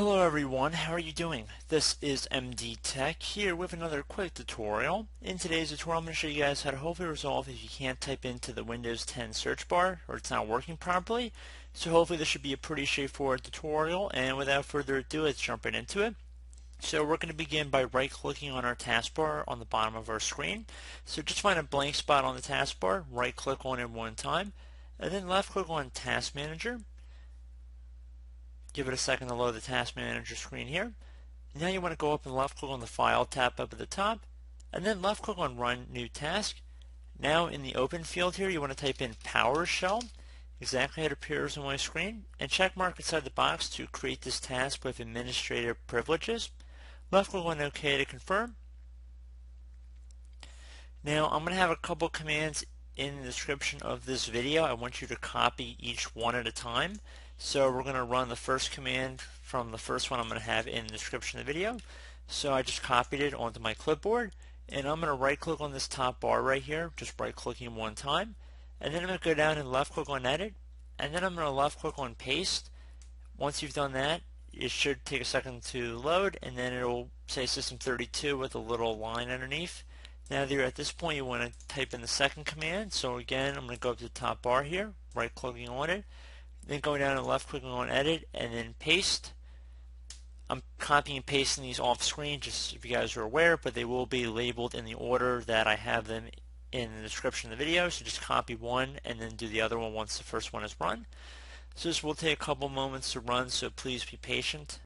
Hello everyone, how are you doing? This is MD Tech here with another quick tutorial. In today's tutorial I'm going to show you guys how to hopefully resolve if you can't type into the Windows 10 search bar or it's not working properly. So hopefully this should be a pretty straightforward tutorial, and without further ado, let's jump right into it. So we're going to begin by right clicking on our taskbar on the bottom of our screen. So just find a blank spot on the taskbar, right click on it one time, and then left click on Task Manager. Give it a second to load the Task Manager screen here. Now you want to go up and left click on the File tab up at the top, and then left click on Run New Task. Now in the Open field here you want to type in PowerShell, exactly how it appears on my screen, and check mark inside the box to create this task with administrative privileges. Left click on OK to confirm. Now I'm going to have a couple commands in the description of this video. I want you to copy each one at a time. So we're going to run the first command from the first one I'm going to have in the description of the video. So I just copied it onto my clipboard, and I'm going to right click on this top bar right here, just right clicking one time, and then I'm going to go down and left click on edit, and then I'm going to left click on paste. Once you've done that, it should take a second to load, and then it'll say System32 with a little line underneath. Now there, at this point you want to type in the second command. So again, I'm going to go up to the top bar here, right clicking on it, then going down and left clicking on edit, and then paste. I'm copying and pasting these off screen just if you guys are aware, but they will be labeled in the order that I have them in the description of the video. So just copy one and then do the other one once the first one is run. So this will take a couple moments to run, so please be patient.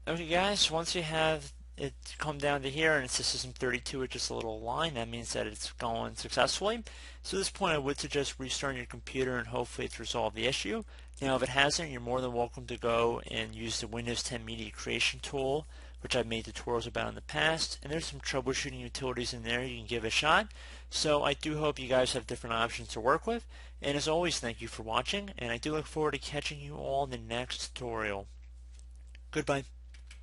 Okay guys, once you have it come down to here and it's a System32 with just a little line, that means that it's going successfully. So at this point I would suggest restarting your computer and hopefully it's resolved the issue. Now if it hasn't, you're more than welcome to go and use the Windows 10 Media Creation tool, which I've made tutorials about in the past, and there's some troubleshooting utilities in there you can give a shot. So I do hope you guys have different options to work with, and as always, thank you for watching, and I do look forward to catching you all in the next tutorial. Goodbye.